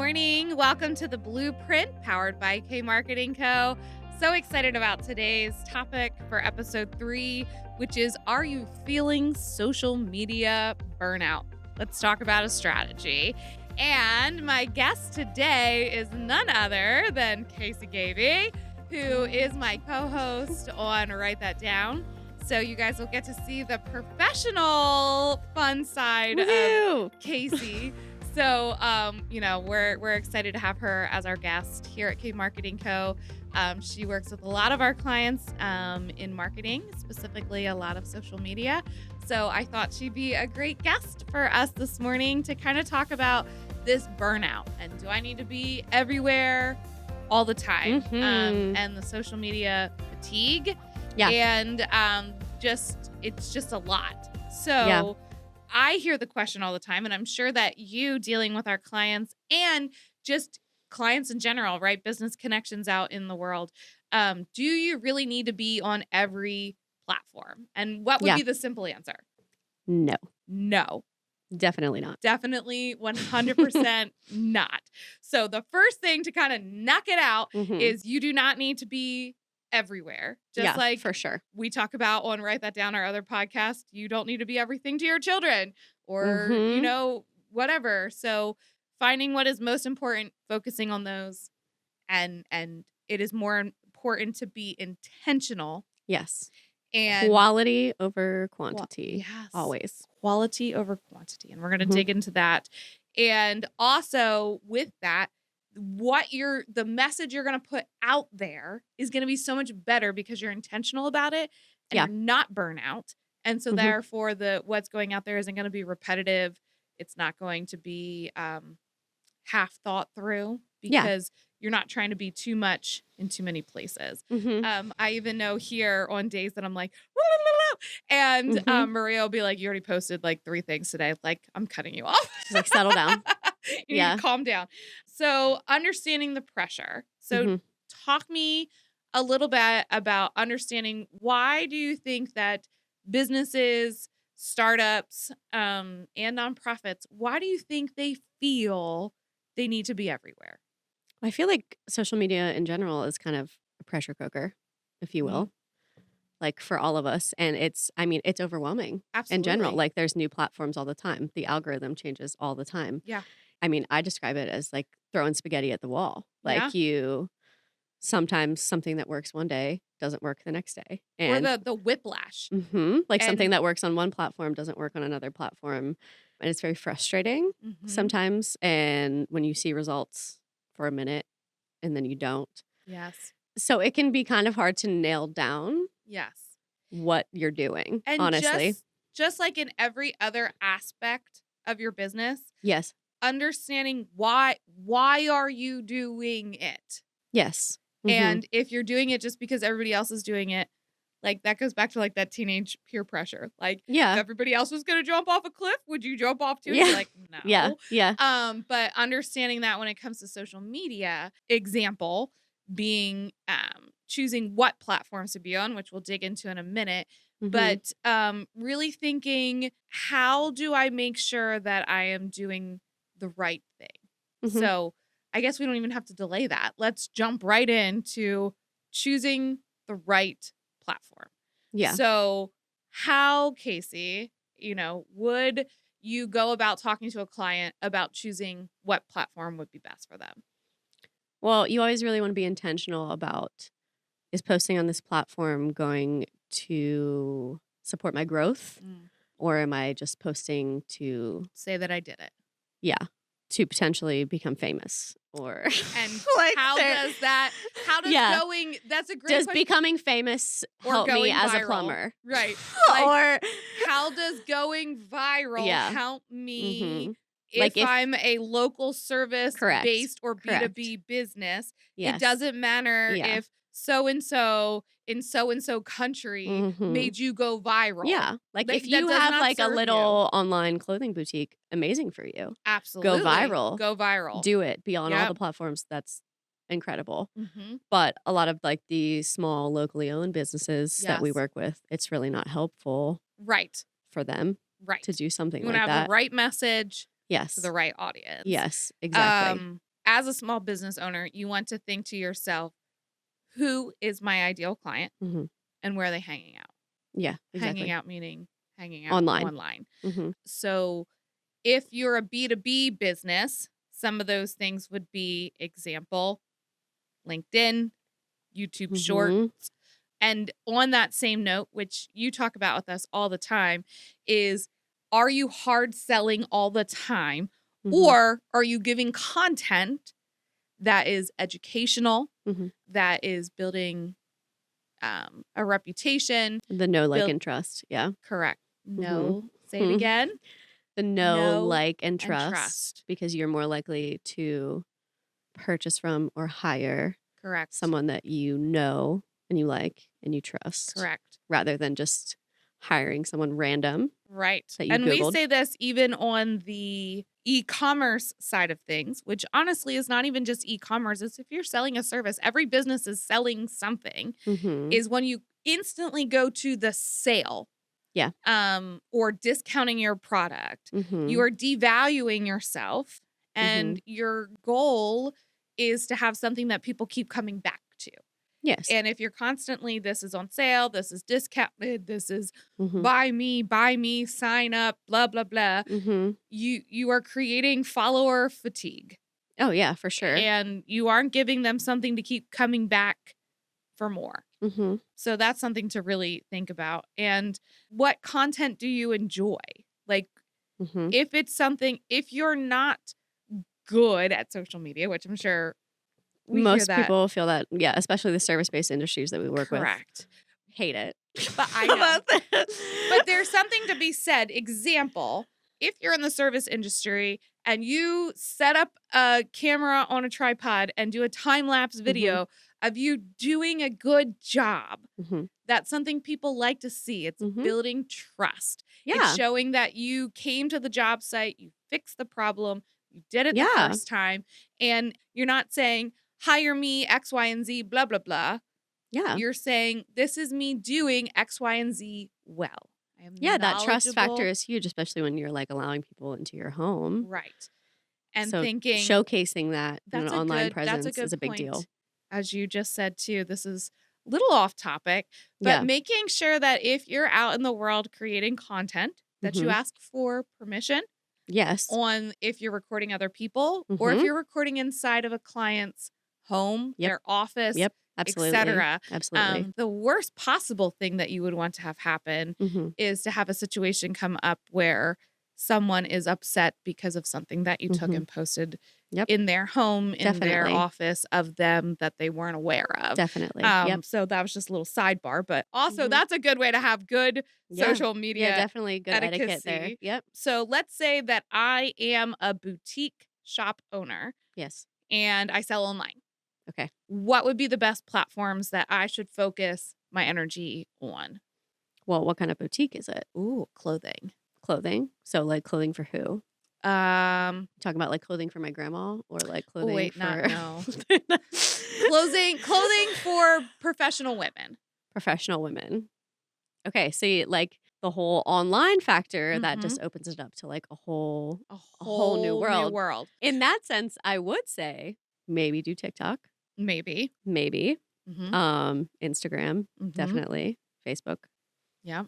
morning. Welcome to the Blueprint powered by K Marketing Co. So excited about today's topic for episode 3, which is, are you feeling social media burnout? Let's talk about a strategy. And my guest today is none other than Casey Gaby, who is my co-host on Write That Down. So you guys will get to see the professional fun side of Casey. So, we're excited to have her as our guest here at K Marketing Co. She works with a lot of our clients in marketing, specifically a lot of social media. So I thought she'd be a great guest for us this morning to kind of talk about this burnout. And do I need to be everywhere all the time? And the social media fatigue. Yeah. And it's just a lot. So I hear the question all the time, and I'm sure that you dealing with our clients and just clients in general, right? Business connections out in the world. Do you really need to be on every platform? And what would be the simple answer? No. Definitely not. Definitely 100% not. So the first thing to kind of knock it out is you do not need to be everywhere. Just like for sure. We talk about on Write That Down, our other podcast, you don't need to be everything to your children or, whatever. So finding what is most important, focusing on those, and it is more important to be intentional. Yes. And quality over quantity. Yes. Always. Quality over quantity. And we're going to dig into that. And also with that, the message you're going to put out there is going to be so much better because you're intentional about it and you're not burnout. And so therefore what's going out there isn't going to be repetitive. It's not going to be half thought through because you're not trying to be too much in too many places. I even know here on days that I'm like, and Maria will be like, you already posted like 3 things today. Like, I'm cutting you off. She's like, settle down. You need to calm down. So understanding the pressure. So talk me a little bit about understanding, why do you think that businesses, startups, and nonprofits, why do you think they feel they need to be everywhere? I feel like social media in general is kind of a pressure cooker, if you will, like for all of us. And it's overwhelming. Absolutely. In general. Like, there's new platforms all the time. The algorithm changes all the time. Yeah. I mean, I describe it as like throwing spaghetti at the wall. Like sometimes something that works one day doesn't work the next day. And or the whiplash. Like something that works on one platform doesn't work on another platform. And it's very frustrating sometimes. And when you see results for a minute and then you don't. Yes. So it can be kind of hard to nail down what you're doing, and honestly. Just like in every other aspect of your business. Yes. Understanding why are you doing it? Yes. And if you're doing it just because everybody else is doing it, like that goes back to like that teenage peer pressure. Like, if everybody else was going to jump off a cliff, would you jump off too? You're like, no. Yeah. But understanding that when it comes to social media, example being choosing what platforms to be on, which we'll dig into in a minute, but really thinking, how do I make sure that I am doing the right thing? So I guess we don't even have to delay that. Let's jump right into choosing the right platform. Yeah. So how, Casey, would you go about talking to a client about choosing what platform would be best for them? Well, you always really want to be intentional about, is posting on this platform going to support my growth? Or am I just posting to say that I did it? Yeah. To potentially become famous, or and like how does going, that's a great does question. Becoming famous help me as viral, a plumber? Right. Or how does going viral help me if like I'm a local service based or B2B business? It doesn't matter if so-and-so in so-and-so country made you go viral. Yeah. Like if you have like a little online clothing boutique, amazing for you. Absolutely. Go viral. Go viral. Do it. Be on all the platforms. That's incredible. But a lot of like the small locally owned businesses that we work with, it's really not helpful for them to do something like that. You want to have the right message to the right audience. Yes, exactly. as a small business owner, you want to think to yourself, who is my ideal client hmm and where are they hanging out? Yeah, Hanging exactly. out meaning hanging out Online. online. hmm So if you're a B2B business, some of those things would be example, LinkedIn, YouTube Shorts. hmm And on that same note, which you talk about with us all the time, is are you hard selling all the time hmm or are you giving content that is educational, hmm that is building a reputation? The know, like, Build and trust. Yeah. correct. hmm No, say it again. The know, Know like, and and trust trust. because you're more likely to purchase from or hire Correct. someone that you know and you like and you trust Correct. rather than just hiring someone random Right. that you And we Googled. say this even on the e-commerce side of things, which honestly is not even just e-commerce. It's if you're selling a service, every business is selling something, hmm is when you instantly go to the sale, Yeah. or discounting your product, you hmm are devaluing yourself hmm and your goal is to have something that people keep coming back to. Yes. And if you're constantly, this is on sale, this is discounted, this is hmm buy me, sign up, blah, blah, blah, hmm you are creating follower fatigue Oh, yeah, for sure. and you aren't giving them something to keep coming back for more. hmm So that's something to really think about. And what content do you enjoy? Like hmm if you're not good at social media, which I'm sure we hear Most that. people feel that, yeah, especially the service-based industries that we work with Correct. hate it. But I know. That's it. But there's something to be said. Example, if you're in the service industry and you set up a camera on a tripod and do a time lapse Mhm, video of you doing a good job, mhm, that's something people like to see. It's mhm. building trust. It's Yeah, showing that you came to the job site, you fixed the problem, you did it the yeah, first time, and you're not saying, hire me, X, Y, and Z, blah, blah, blah. yeah. You're saying, this is me doing X, Y, and Z well. I am Yeah, that trust factor knowledgeable. is huge, especially when you're, like, allowing people into your home. Right. And So, thinking, showcasing that in an online that's a presence is good a big deal. point. As you just said too, this is a little off topic, but Yeah. making sure that if you're out in the world creating content, that you Mhm. ask for permission Yes. on if you're recording other people or if Mhm. you're recording inside of a client's home, Yep, their office, yep, absolutely, etc. absolutely. The worst possible thing that you would want to have happen Mhm. is to have a situation come up where someone is upset because of something that you took Mhm. and posted Yep, in their home, in their definitely, office of them that they weren't aware of. definitely. Yep. So that was just a little sidebar, but also Mhm. that's a good way to have good Yeah. social Yeah, media definitely good etiquette there. etiquette. Yep. So let's say that I am a boutique shop owner Yes. and I sell online. Okay. What would be the best platforms that I should focus my energy on? Well, what kind of boutique is it? Ooh, clothing. Clothing? So, like, clothing for who? Talking about, like, clothing for my grandma or, like, Oh clothing wait, not for no. Clothing for professional women. professional women. Okay, see, like, the whole online factor, that Mhm. just opens it up to, like, A a whole new whole new world. world. In that sense, I would say maybe do TikTok, Maybe. maybe, Mhm. Instagram, Mhm. definitely, Facebook. Yeah.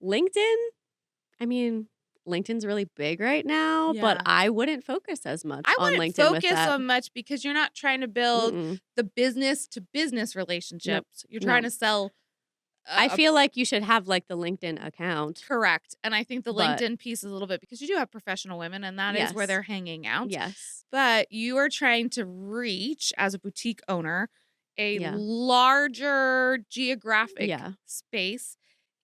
LinkedIn, I mean, LinkedIn's really big right now, but Yeah. I wouldn't focus as much I on wouldn't LinkedIn with focus that. on much because you're not trying to build Mm-mm. the business to business Nope. relationships. You're trying No. to sell I a feel like you should have, like, the LinkedIn account, correct. And I think the but LinkedIn piece is a little bit because you do have professional women and that is where yes. they're hanging out. Yes. But you are trying to reach as a boutique owner a Yeah. larger geographic Yeah. space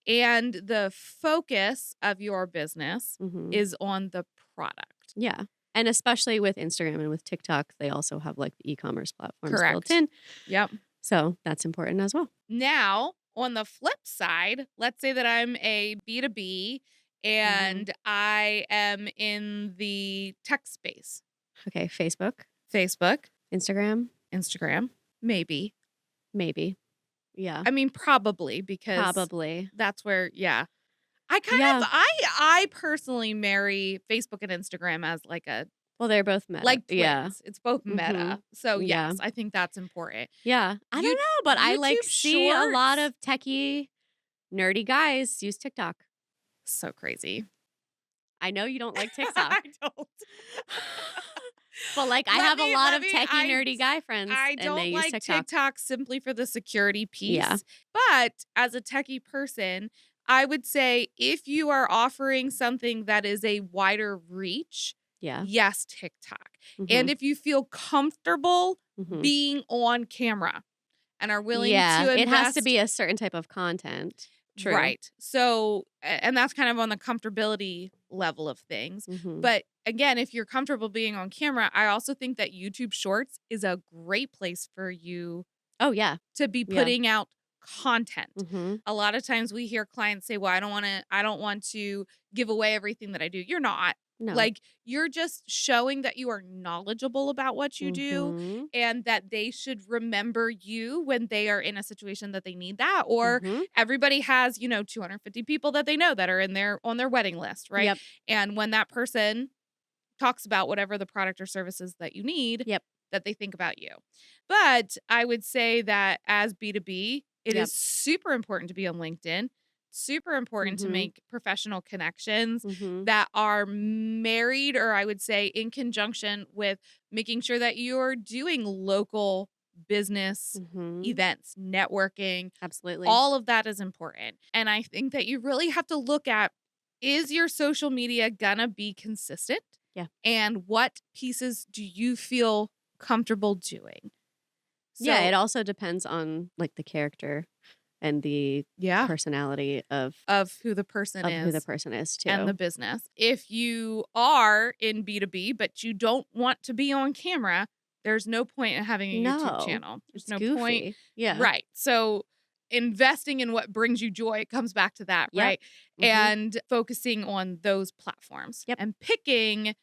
and the focus of your business Mhm. is on the product. Yeah. And especially with Instagram and with TikTok, they also have, like, the e-commerce platforms built Correct. in. Yep. So, that's important as well. Now, on the flip side, let's say that I'm a B2B Mhm. and I am in the tech space. Okay, Facebook, Facebook, Instagram, Instagram, maybe. maybe. Yeah. I mean, probably because Probably. that's where, yeah. I kind Yeah. of, I personally marry Facebook and Instagram as like a Well, they're both meta. like Yeah. twins. It's both Mhm. meta. So Yeah. yes, I think that's important. Yeah. I don't You know, but I, like, YouTube see a lot Shorts, of techie, nerdy guys use TikTok. so crazy. I know you don't like TikTok. I don't. But, like, I Let have a me lot let of me techie, nerdy guy friends, I and they don't use like TikTok. TikTok simply for the security Yeah. piece, but as a techie person, I would say if you are offering something that is a wider reach, Yeah. yes, TikTok. And Mhm. if you feel comfortable Mhm. being on camera and are willing Yeah. to It has to invest. be a certain type of content. True. Right. So, and that's kind of on the comfortability level of things. Mhm. But again, if you're comfortable being on camera, I also think that YouTube Shorts is a great place for you Oh, yeah. to be Yeah. putting out content. Mhm. A lot of times we hear clients say, "Well, I don't want to give away everything that I do." You're not. No. Like, you're just showing that you are knowledgeable about what you do Mhm. and that they should remember you when they are in a situation that they need that. Or Mhm. everybody has, 250 people that they know that are in their on their wedding list, right? Yep. And when that person talks about whatever the product or services that you need, Yep. that they think about you. But I would say that as B2B, it Yep. is super important to be on LinkedIn, super important to Mhm. make professional connections Mhm. that are married, or I would say in conjunction with making sure that you're doing local business Mhm. events, networking, Absolutely. all of that is important. And I think that you really have to look at, is your social media gonna be consistent? Yeah. And what pieces do you feel comfortable doing? Yeah, So, it also depends on, like, the character and the yeah, personality of who the person of who the is person is and the too. business. If you are in B2B, but you don't want to be on camera, there's no point in having a YouTube No. channel. There's It's no point. goofy. Yeah. Right. So, investing in what brings you joy, it comes back to that, Yep. right? Mhm. And focusing on those platforms Yep. and picking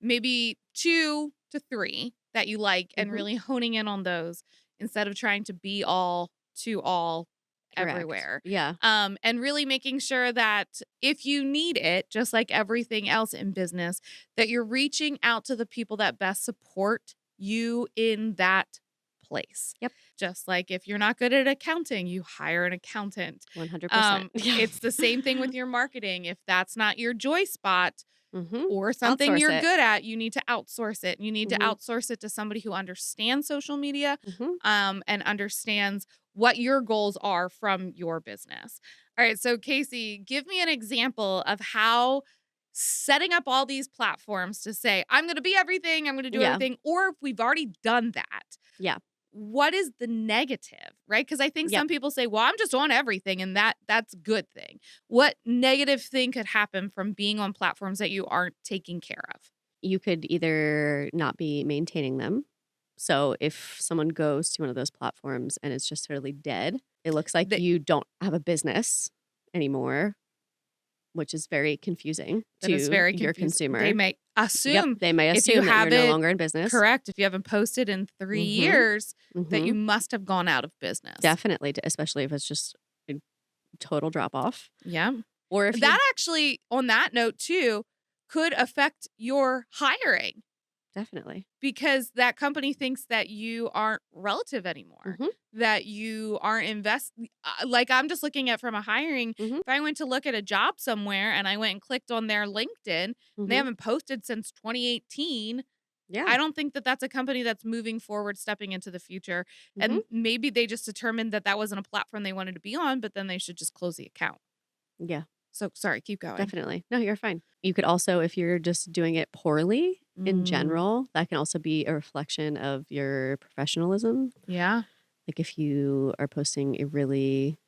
maybe 2 to 3 that you like and Mhm. really honing in on those instead of trying to be all to all Correct. everywhere. Yeah. And really making sure that if you need it, just like everything else in business, that you're reaching out to the people that best support you in that place. Yep. Just like if you're not good at accounting, you hire an accountant. 100%. Yeah. It's the same thing with your marketing. If that's not your joy spot, Mhm. or something Outsource you're it. good at, you need to outsource it. You need to Mhm. outsource it to somebody who understands social media, Mhm. and understands what your goals are from your business. All right, so Casey, give me an example of how setting up all these platforms to say, I'm going to be everything, I'm going to do Yeah. everything, or if we've already done that, Yeah. what is the negative, right? Because I think Yep. some people say, well, I'm just on everything, and that's a good thing. What negative thing could happen from being on platforms that you aren't taking care of? You could either not be maintaining them. So if someone goes to one of those platforms and it's just totally dead, it looks like That you don't have a business anymore, which is very confusing that is to very your confusing. They consumer. may Yep. assume They may if you assume that you're no haven't longer in business. correct, if you haven't posted in 3 Mhm. years, that you Mhm. must have gone out of business. Definitely, especially if it's just a total drop off. Yeah. Or if you That actually, on that note too, could affect your hiring, definitely. because that company thinks that you aren't relative anymore, Mhm. that you aren't like, I'm just looking at from a hiring, Mhm. if I went to look at a job somewhere and I went and clicked on their LinkedIn and they Mhm. haven't posted since 2018, Yeah. I don't think that that's a company that's moving forward, stepping into the future. Mhm. And maybe they just determined that that wasn't a platform they wanted to be on, but then they should just close the account. Yeah. So sorry, keep going. Definitely. No, you're fine. You could also, if you're just doing it poorly in Mm, general, that can also be a reflection of your professionalism. yeah. Like if you are posting a really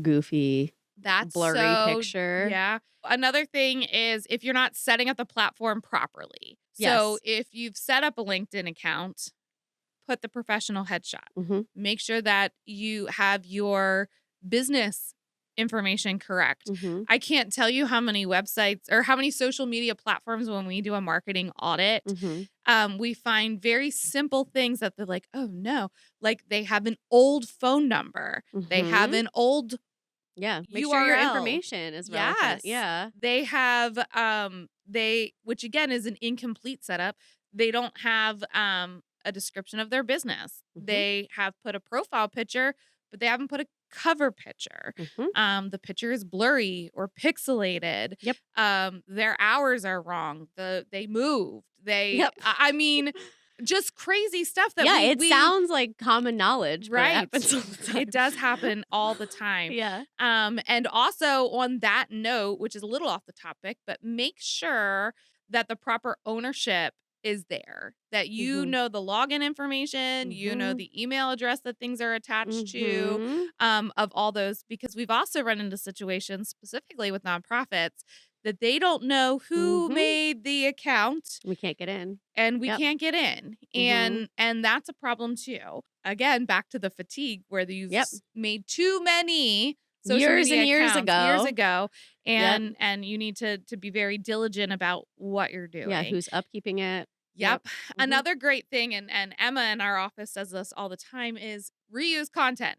goofy, That's blurry so picture. yeah. Another thing is if you're not setting up the platform properly. So Yes. if you've set up a LinkedIn account, put the professional headshot. Hmm. Make sure that you have your business information correct. Hmm. I can't tell you how many websites or how many social media platforms when we do a marketing audit, Hmm. we find very simple things that they're like, oh no, like they have an old phone number, they have Hmm. an old Yeah. Make sure your URL. information is relevant. Yes. Yeah. They have which again is an incomplete setup. They don't have a description of their business. Mm-hmm. They have put a profile picture, but they haven't put a cover picture. Mm-hmm. The picture is blurry or pixelated. Yep. Their hours are wrong. They moved. Yep. I mean, just crazy stuff that Yeah, it we sounds like common knowledge, but it right. happens all the time. It does happen all the time. Yeah. And also on that note, which is a little off the topic, but make sure that the proper ownership is there, that you Mm-hmm. know the login information, you know Mm-hmm. the email address that things are attached to, Mm-hmm. of all those, because we've also run into situations specifically with nonprofits that they don't know who Mm-hmm. made the account We can't get in. and we Yep. can't get in. Mm-hmm. And that's a problem too. Again, back to the fatigue where you've Yep. made too many social Years media and years accounts years ago. ago, Yep. and you need to be very diligent about what you're Yeah. doing. Who's upkeeping it? Yep. Mm-hmm. Another great thing, and Emma in our office says this all the time, is reuse content.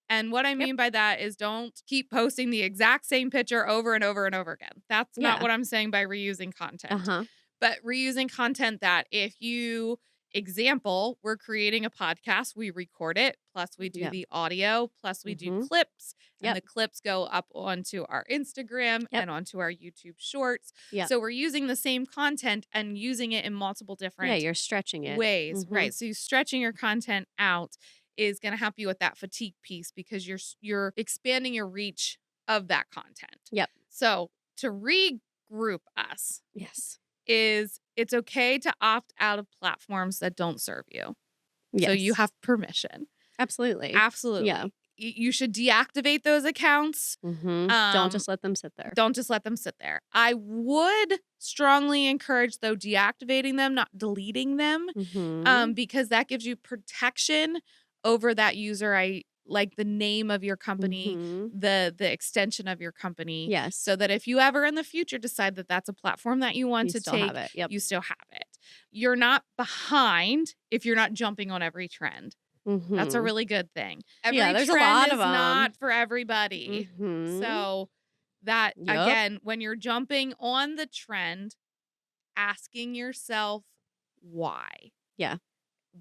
And what I Yep. mean by that is don't keep posting the exact same picture over and over and over again. That's not Yeah. what I'm saying by reusing content. Uh-huh. But reusing content that example, we're creating a podcast, we record it, plus we do Yep. the audio, plus we do Mm-hmm. clips, and Yep. the clips go up onto our Instagram Yep. and onto our YouTube shorts. Yep. So we're using the same content and using it in multiple Yeah, different you're stretching it. ways, Mm-hmm. right? So you stretching your content out is going to help you with that fatigue piece because you're expanding your reach of that content. Yep. So to regroup us Yes. is it's okay to opt out of platforms that don't serve you. Yes. So you have permission. Absolutely. Absolutely. Yeah. You should deactivate those accounts. Mm-hmm. Don't just let them sit there. Don't just let them sit there. I would strongly encourage, though, deactivating them, not deleting them, Mm-hmm. because that gives you protection over that user. I like the name of your company, Mm-hmm. the extension of your company. Yes. So that if you ever in the future decide that that's a platform that you want You to still take, have it. Yep. you still have it. You're not behind if you're not jumping on every trend. Mm-hmm. That's a really good thing. Every Yeah, there's a trend lot is of 'em. not for everybody. Mm-hmm. So that Yup. again, when you're jumping on the trend, asking yourself why. Yeah.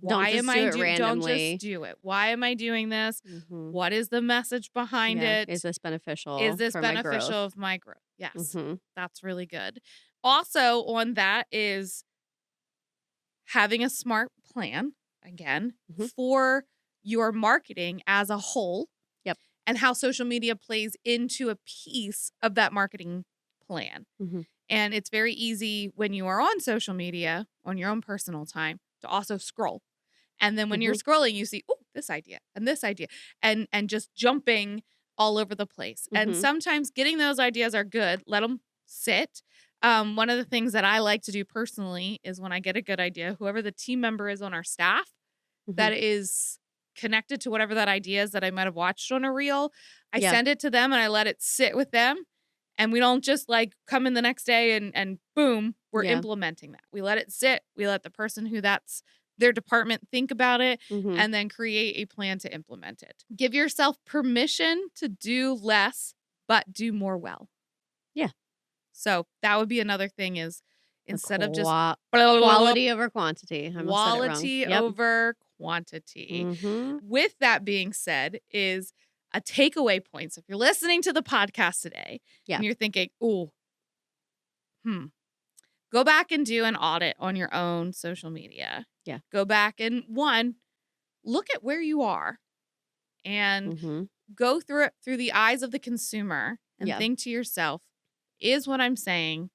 Why just am do I it Don't randomly. just do it. Why am I doing this? Mm-hmm. What is the message behind Yeah. it? Is this beneficial? Is this for my beneficial growth? of my growth? Yes. Mm-hmm. That's really good. Also on that is having a smart plan again Mhm. for your marketing as a whole. Yep. And how social media plays into a piece of that marketing plan. Mm-hmm. And it's very easy when you are on social media on your own personal time to also scroll. And then when you're Mm-hmm. scrolling, you see, oh, this idea and this idea, and just jumping all over the place. And Mm-hmm. sometimes getting those ideas are good. Let them sit. One of the things that I like to do personally is when I get a good idea, whoever the team member is on our staff that is connected to whatever that idea is that I might have watched on a reel, I Yeah. send it to them and I let it sit with them. And we don't just like come in the next day and boom, we're Yeah. implementing that. We let it sit. We let the person who that's their department think about it Mm-hmm. and then create a plan to implement it. Give yourself permission to do less, but do more well. Yeah. So that would be another thing is instead of just quality over quantity. I almost said it wrong. quality Yep. over quantity. Mm-hmm. With that being said, is a takeaway point. So if you're listening to the podcast today Yeah. and you're thinking, oh, go back and do an audit on your own social media. Yeah. Go back and look at where you are and Mm-hmm. go through it through the eyes of the consumer and Yeah. think to yourself, is what I'm saying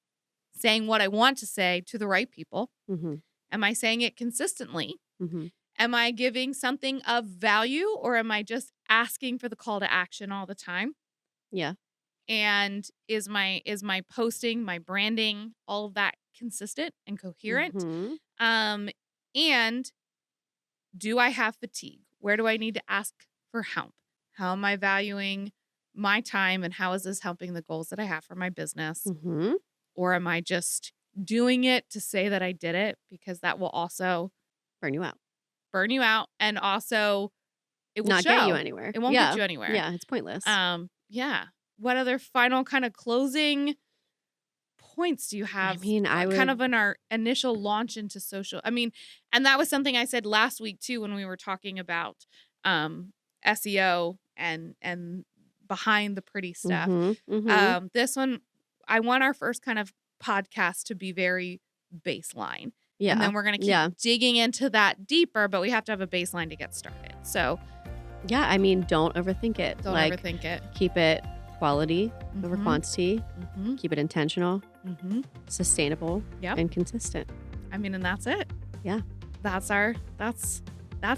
what I want to say to the right people? Mm-hmm. Am I saying it consistently? Mm-hmm. Am I giving something of value or am I just asking for the call to action all the time? Yeah. And is my posting, my branding, all of that consistent and coherent? Mm-hmm. And do I have fatigue? Where do I need to ask for help? How am I valuing my time and how is this helping the goals that I have for my business? Mm-hmm. Or am I just doing it to say that I did it? Because that will also Burn you out. and also it will Not show. get you anywhere. It won't Yeah. get you anywhere. Yeah. It's pointless. Yeah. What other final kind of closing points do you I have mean, I kind would of in our initial launch into social? I mean, and that was something I said last week too when we were talking about um SEO and behind the pretty stuff. Mhm. Mhm. This one, I want our first kind of podcast to be very baseline. And Yeah. then we're going to keep Yeah. digging into that deeper, but we have to have a baseline to get started. So Yeah, I mean, don't overthink it. don't Like, overthink it. keep it quality over Mhm. quantity. Mm-hmm. Keep it intentional, Mm-hmm. sustainable, Yep. and consistent. I mean, and that's it. Yeah. That's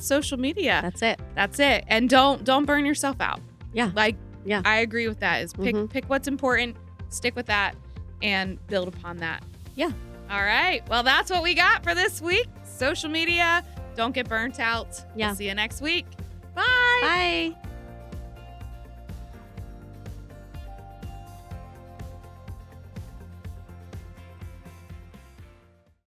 social media. That's it. That's it. And don't burn yourself out. Yeah. Like, Yeah. I agree with that. Is pick Mhm. pick what's important, stick with that, and build upon that. Yeah. All right. Well, that's what we got for this week. Social media. Don't get burnt out. Yeah. We'll see you next week. Bye. Bye.